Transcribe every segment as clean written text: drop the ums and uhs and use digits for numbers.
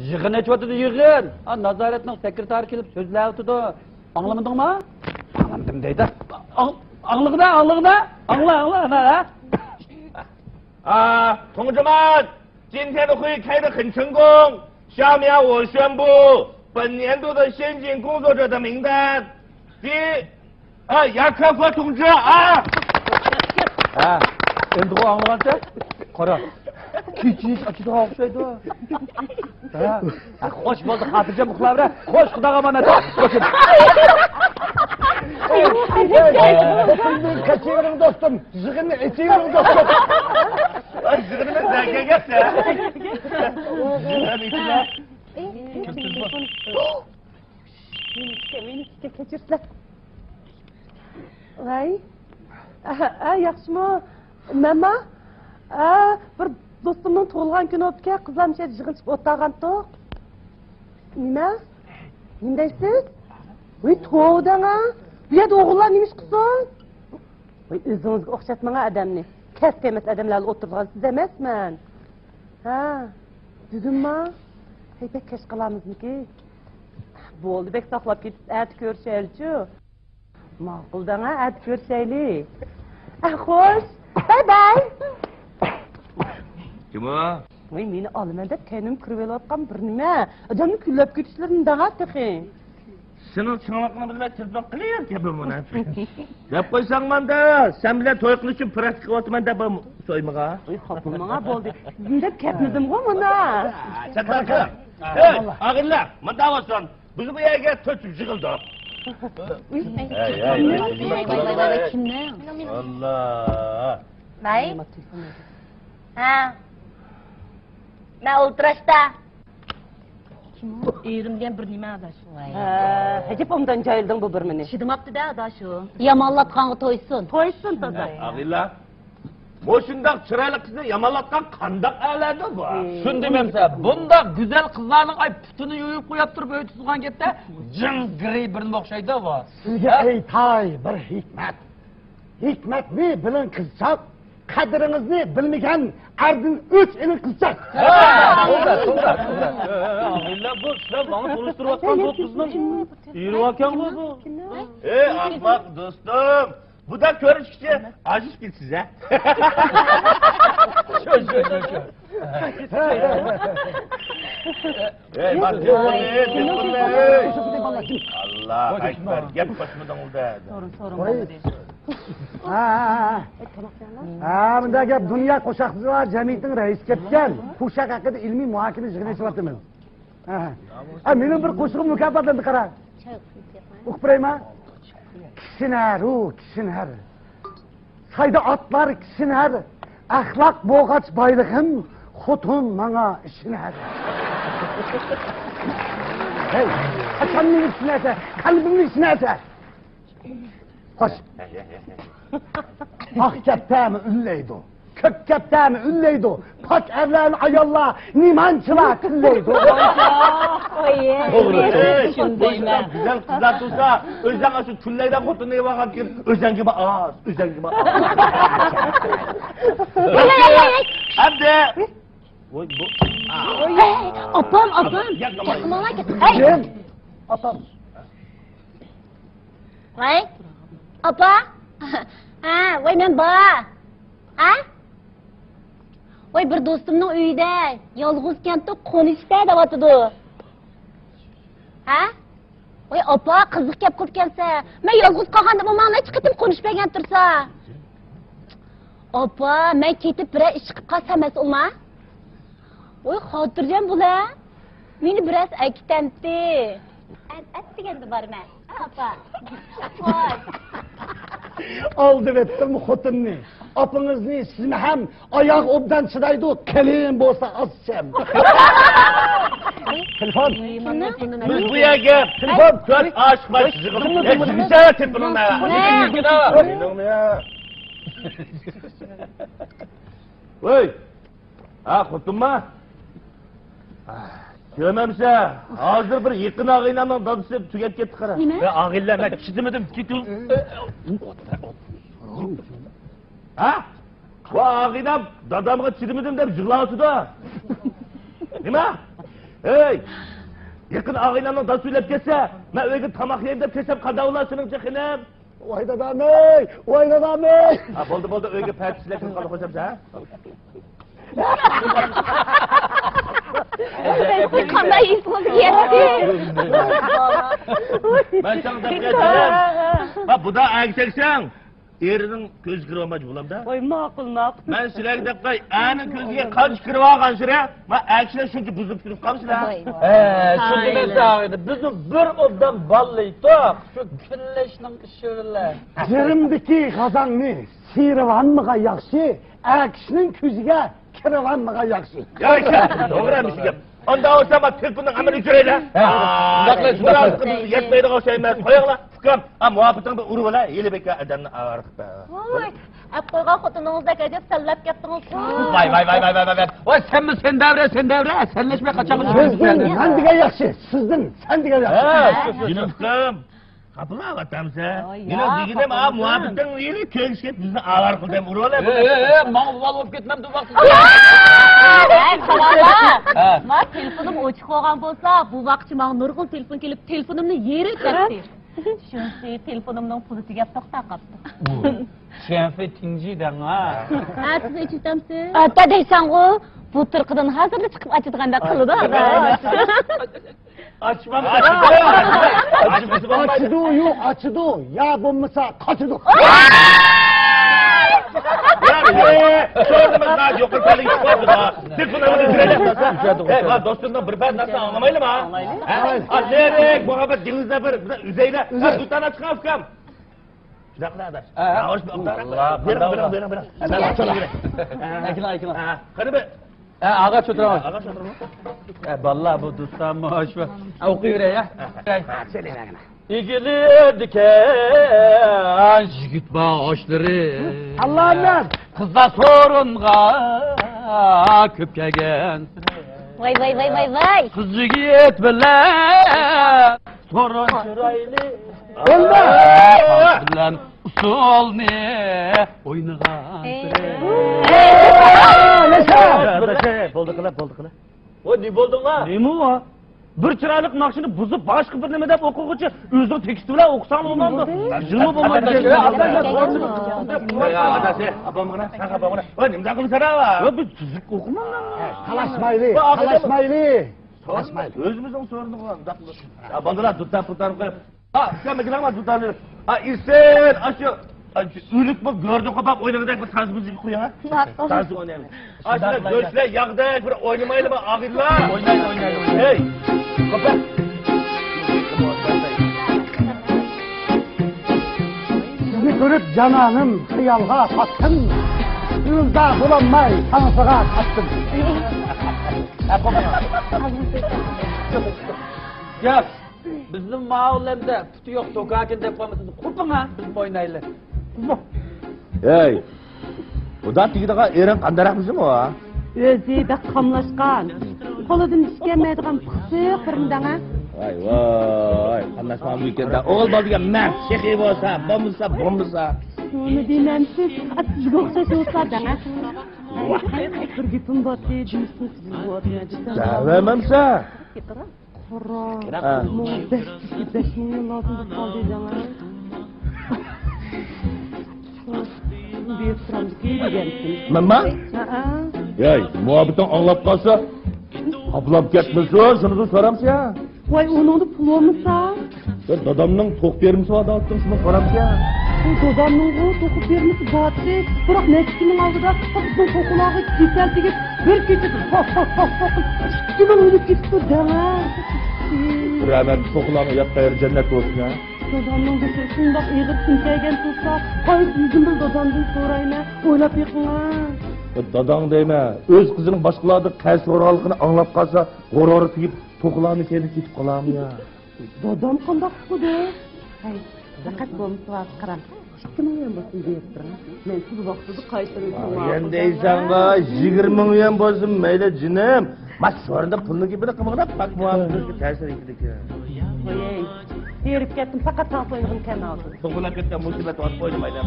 Yığın etiyotdu yığın. Nazaretning sekretari kelib so'zlayotdi. Anglamadingmi? Anladım deydi. Anglıqda. Angla. 同志们，今天的会议开得很成功。下面我宣布本年度的先进工作者的名单。第一，雅科夫同志啊。Endi o anglagancha qara. Kichik ochida o'xshaydi. Xo'sh bo'ldi, xotirjam uxlabra. Xo'sh, Xudoga omonat. Kaçıyorum dostum. Zıgını etiyorum dostum. Zıgını da gelirse. Meni kechirsa. Voy. Yaxshimi? Mama? Bir do'stimning tug'ilgan kuni o'tgan qizlarcha yig'ilib o'tirgandik. Nima? Nindaysiz? Voy, to'g'danga. Bu yerda o'g'illar nima ish qilsin? Voy, o'zingizga o'xshatmang odamni. Kasb emas odamlarga o'tirgan siz emasman. Bugunmi? Bek kech qilamizmi-ki? Bo'ldi, bek saqlab ketib, at ko'rishaylik-chi. Ma'quldan at ko'rishaylik. Xo'sh. Bye. Kim o? Voy, meni olaman deb kenim kirib olayotgan bir nima. Odamni kullab ketishlarini dag'atdi. Senin çanaklarını bilmem tezbak kılıyor ki bu münafık. Yap koysan manda, sen bile toy kılıç için pratik oturman da bu soymağa. Voy, xopilmağa bo'ldi. Sizin deb ketmadim go mana. Çatlakı. Hey, ağırlar, manda olsun. Biz bu yerge tötüp çıkıldık. Kimne? Allah. Nay? Na ultrashda. Erimden bir nima adaş. Hacip ondan jayıldın bu bir meni. Şidimaptı da adaşı. Yamallatkanı toysun. Toysun tadı. Ağırlar. Boşundak çıraylık kızı yamalatkan kandak ağlardı bu. Shun demamsa, bunda güzel qizlarning ay putini yuyib qo'yib turib o'tizgan ketda jingri birni o'xshaydi bu. Sizga aytay bir hikmat. Hikmatni bilan qilsak, qadringizni bilmagan ardin o'ch ini qilsak. To'g'ri. Ağırlar bu, sizlar bana konuşturayotgan do'stimizning yurayotgan bu. Ey ahmak dostum. Bu da görüşçü. Aziz bir size. Şöyle. Ey bak Allah ekber. Gel başımdan oldu. Sorun. Bunda gap Dünya Qo'shiqchilar jamiyatining raisi ketgan. Qo'shiq haqida ilmiy muhokama yig'inishyapmiz. Mening bir qo'shig'im mukofotlandi qara. O'qib beraymi? Kişiner. Sayda atlar kişiner. Ahlak boğaç baylığım. Xotun bana işiner. Hey, açanın işinerse, kalbimin işinerse. Hoş. Ah kaptağımı ünleydi. Kök kaptağımı ünleydi. Pak evlen ayallah, nimançılar kılleydi. Doğru. Güzel kızlar tutsa, özen şu tülleyden kurtulmaya bakarken özen gibi ağız, özen gibi ağız. Hadi. Apam. Kim? Atam. Vay. Apa? Vay men ba. Vay bir do'stimning uyida yolg'izkan qo'nishda deyotdi. Vay opa, qiziq gap qilib kelsa, men yolg'iz qolganda bu menga hech qatim qo'nishmagan tursa. Opa, men ketib biroz ish qilib qolsam mas'ulman. Voy, xotirjam bo'la. Meni biroz ayttamdi. Atdiganda borman. Opa. Voy. Oldu ettim xotinni. Apınızını sizin hem ayak obdan çıraydı, kelim bolsa azsam. Telefon. Biz bu yerge telefon kör aşk var çıkıldı. Hepsi seyahat et bununla. Oy. Xotun mu? Görmemse, hazır bir yakın ağıyla dadısı tüket gitti kara. Ve ağıyla ben çizemedim. Bu ağıyla dadamga çizemedim de jığlatıda. Nima? Hey! Yakın ağaynanın da söylep kesse, ben öyle tamak yiyeyim de kesem kada olasının çekinem. Vay dadam ey! Vay dadam ey! Ha boldu öyle pertisle kız kalı hocam ha. Ben kanday ismini yetti. Ben sana da bileceğim. Ha bu da erkeksen. Erinin göz kırılmacı bulam da. Oy ma'qul. Ben sizlerge de kay, anın gözüge kaç kırıvagan süre, ben erkekler şunca buzup sürüp kalmışlar. Şunu desağıydı. Bizim bir obdan ballıydık. Şu günleşinin işiyle. Yerimdeki kazanını sıyırvanmıga yakşı, erkişinin küzüge kırıvanmıga yakşı. Ya işte, doğruymuş ki. Onda olsa bak telefonun amel ücreyle. Murat kızı yetmeydi o şeyler. Koyakla, fıkam. Ha muhabbetin bir uru ola, yeli beka edenini ağırdık be. Oy, qo'ygan xotiningizdek ajab sallab ketdingiz. Vay. Oy sen devre. Senleşmeye kaçakın. Sizden sen dige yakşı, sizden sen dige yakşı. Yine fıkam. Kapıla vatamsa. Yine digidem ha muhabbetin yeli kölüşket bizni ağır kıldım uru ola. Mağluval olup gitmem dur vakti. Qarama. Ma telefonim o'chib qolgan bo'lsa, bu vaqtchi men nurg'un telefon kelib, telefonimni yer etdi. Shunisi telefonimning puli tugab to'xtab qolibdi. Şenfe tinjiden ha. Ha, siz ichitamsiz? Ata deysan-ku, bu turqidan hozirda chiqib ochadigan qildi. Açmam. Açıdı yok açıdı, ya bulmasa kaçıdı. Sordum ben yok kırpalı iş vardı da. Telefonun amel ücreyle. Hey bak dostumdan bir ben nasıl anlamaylı mı ha? Ha nereye muhabbet denizde bir üzeyle. Ha tutan açıkan fıkam. Şurakla adaş. Ha hoş bir oktar. Bırak. Hemen açalım. Ekina. Hadi be. Ağaç oturamaz. Ağaç oturma. Vallahi bu dostum hoş be. Okuyur ya. Söyle bana. İgili diken jigit bağışları. Allah'ım. Kızda sorunga köp gelgen. Vay. Kız jigit bilen sorun çıraylı. Bilen usul ne oynagan. Boldu kıla. O ne buldun ha? Ne mi var? Bir çıraylık nakşını buzup başka bir nemede okuğucu özün teksti bilen okusan olmazdı. Jılmı bulmadı. Ya adası, abamına, sen abamına. O nimden kılı sana var? Ya bir tüzük okumam lan. Kalaşmaylı. Özümüzün sorunu olan. Ya bandılar tuttan koyup. Ha sen mi gidemez tuttan. Ha İhsan aşağı. Ülük bu gördün kapap oynadık bir tarzımızı bir koyun ha. Tarzı oynayalım. Aşağı göçle yağdık bir oynamayalım mı ağırlar. Oynayın. Hey. Kapap. Sizni görüp cananım hıyalga kattım. Yılda bulanmay tanıtığa kattım. Ya bizim mahallemde putu yok sokağa depomasını kurtun ha bizim oynayla. Hey. Udan tigidaga eren kandarak bizim o ha. Өзі бәк қамлашқан. Қолыдың іш келмейдіған пықсық біріндаңа. Vay. Anlaşmam weekend'da. Oğul baldıga mert, şehi olsa, bombusa. Оны деймәмсіз, сізге ұқсас olsa даңа. Bir gittim batı, cümsün sizin batı. Sevmemse. Qara, мұны 5 milyon lazım da kaldı dаңa. Büyük sıramcı kim degensin? Mama? Yay, muhabbetin anlap kalsa, ablap ketmesin, şunu da soramsa ya. Vay, onun da pulu olmasa? Dadamның toq vermisi var da attım, şunu soramsa ya. Dadamның o toqып vermisi batı, bırak Meksikinin aldıda, kızın kokulağı güzel tigip, bir keçip, Şükkünün ölüp gitti dana. Rahmet toqulağını yap kayır cennet olsun ya. Dadamның da şundaq iğir tümkeygen tutsa, qayıp yüzümün dadamdan sorayına, oylap yıkına. Dadang deyme, öz kızının başqalarda qaysi oralıqını anlap qalsa, qorori tigib, toqulağını seni ketip qalam ya. Dadam qandaq qıdı? Hay, faqat bo'lmasa var qaram. 2 milyon bo'lsin deb turam. Men siz vaqtida qaytarib Endeysan ga 20 milyon bo'lsin mayli jinim. Mas sorunda pulni gibini qimqilab, bak muhabbetimizga ta'sir etdik ya. Voy, erib ketdim, faqat telefonum kanalda. To'g'rilab ketgan musibat otib qo'ydim mayli.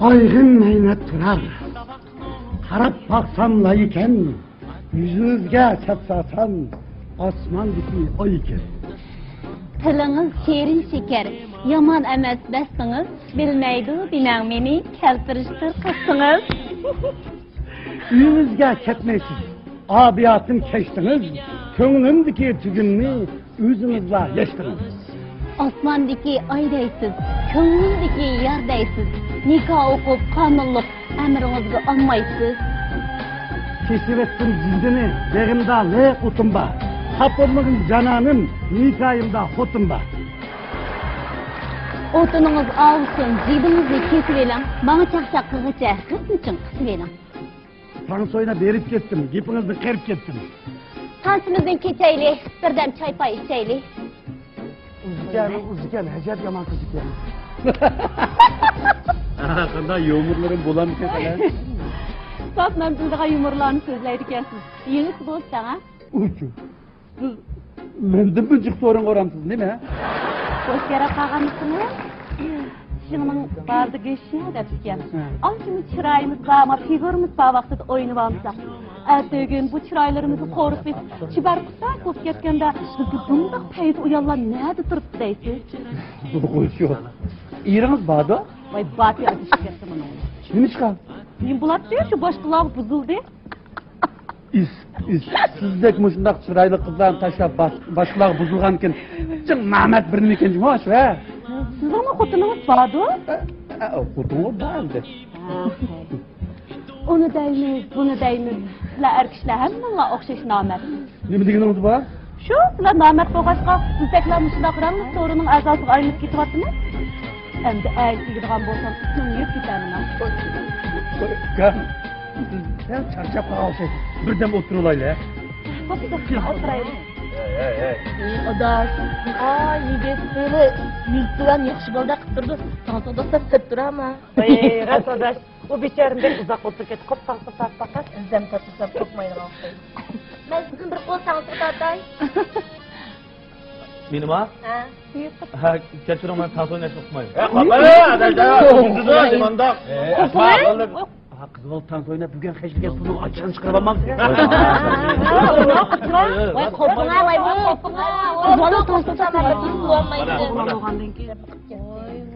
Qayg'im meynat turar. Qarab baksam layıken, Yüzünüzge çatsasan osmondaki oy eken. Tiliniz şerin şeker, yaman emas bestiniz, bilmeydi bilen meni keltiriştir kıstınız. Uyunuzga ketmeysiz. Abiyatın keçtiniz. Könglimdeki tügünni özünüzle yaştınız. Osmondaki aydaysiz, ko'nglimdagi yerdaysiz. Nikoh o'qib qonunliq amringizga olmaysiz. Keşfettim cildini, begimda ne kutumba. Kapımın cananın, nikahımda hutumba. O'tiningiz olsin, jidingizni kesib eling. Bana chaqchaq qilg'icha hikmichin qisib eling. Fransoyuna berip kettim, gipinizni qerib kettim. Tansimizdan kechaylik, birdam choy pay ichaylik. Uziken, hecep yaman kız iken. Qanday yomurlarım bulamık ekan. Sop men bildigan yumorlarni so'zlaydi ekansiz. Yigit bo'lsa, ha? Uchu. Siz menden büncük sorun koramsız değil mi? Boş yere kalganısınız. Şunun bardı geçiyor depken. Alçımız çırayımız var ama figürümüz var vaxtıda oynayıp almışlar. Ertegen bu çıraylarımızı korup biz çibar kısak olup getkende bizi bunda peyz uyanlar nerede durup deysiz? Koşuyor. İranız bağda? Vay batı ateş kettim onu. Nimi çıkar? Men bulat diyor şu baş kulağı buzuldu. Sizdek muşundaq çıraylı kızlarını taşlap başkulağı buzulganken cın Mehmet birini ikinci hoş ve? Siz ama kutunuz vardı. Kutumu bağlı. Onu deymiz, bunu deymiz. Sizler erkişler hemmeler okşaş namet. Ne bildiğiniz var? Şu, sizler namet boğaçqa, sizdekler muşunda kıramız sorunun azazlığı ayınız getivatınız. Hem de eğer ilgilen bolsan, üstünün yük giderim. Gel. Sen çarşaf kalsın. Birden otur olayla ya. Oturayım. Odaş, yigit böyle miltigan yaxshi bolda qilib turdi. Tansoda sep turama. Ey, Odaş, o biçerimden uzak otur ket. Kop tak. Izdam tatsam kokmaydigan o'xshaydi. Men sizin bir qo'l tanso tatay. Meni ma? Ha, Ha, kechiring, men tanso o'ynashni o'qimayman. Qopala, adashda, o'zingizda demandoq. Ha kız ol tanso oynab bugün heşlik bunu açan çıkaramam. Voy qo'pinga, voy bu qo'pinga. Bola tanso tatay bo'lmaydi.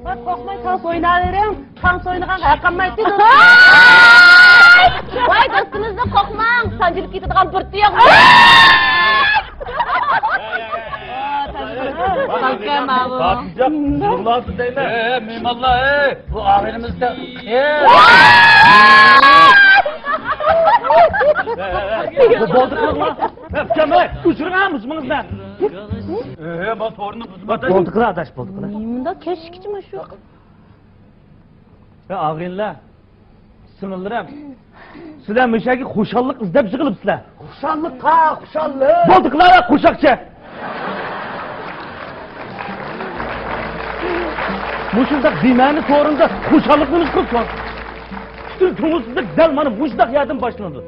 Bak korkmay tanso oynayverim. Tanso oynagan haqqammaydi. Voy do'stimizni qo'rqmang, sanjilib ketadigan bir tuyoq. Fatihcan, Nurlat'ı deyme. Meymallah, bu ahirimizde. Bu bozduklar lan. Öpkeme, uçurma mısınızdan? Ben sorunu buzum. Bozduklar adaş, bozduklar. Bunda keşkçi mi şu? Ağrınlar, sınırlarım. Sizler müşaki kuşallık izlep çıkılıp sizler. Kuşallık ha kuşallık. Bozduklar kuşakçı. Muşundak dimeni sorunda kuşallıklığınız kutsan. Bütün kömürsüzlük zelmanı muşundak yardım başlandı.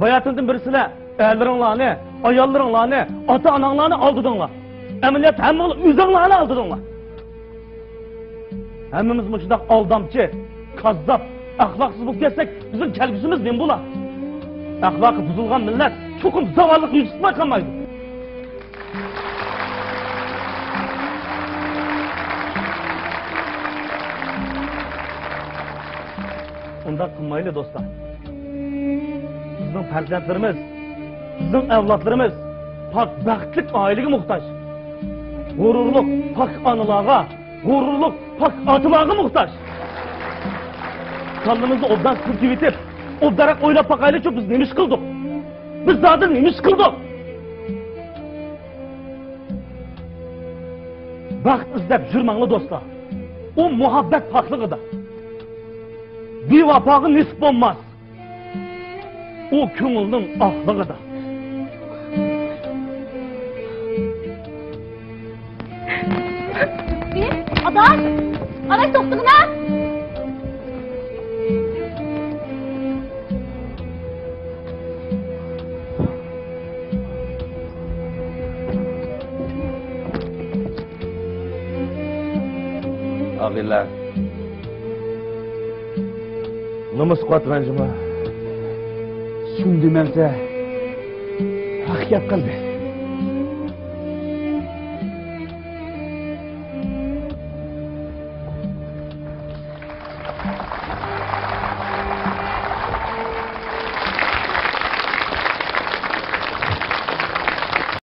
Bayatındın birisine erlerinlerini, ayallarınlarını, ata ananlarını aldırdınlar. Emniyet hemmeğini üzerlerine aldırdınlar. Hemmimiz muşundak aldamçı, kazzap, ahlaksız bulup geçsek bizim kelbisimiz ne bula? Ahlakı buzulgan millet çokum zavallık yüz tutmay kalmaydı. Onda kılmaylı dostlar. Sizin farzandlarımız, sizin evlatlarımız pak baxtlik ailege muhtaç. Gururluk pak anılağa, gururluk pak atılağa muhtaç. Kanlımızı obdan sürtüp itip, obdarak oylap pakayla çok biz nemiş kıldık. Biz zaten nemiş kıldık. Baxt izlep jürmanlı dostlar. O muhabbet haklığıdır. Bir vapağı nisp olmaz. O köngülün ahlığıdır. Adaş toktun ha? Ağırlar. Namus kuat rancıma. Şunu demelse hak gap qildi.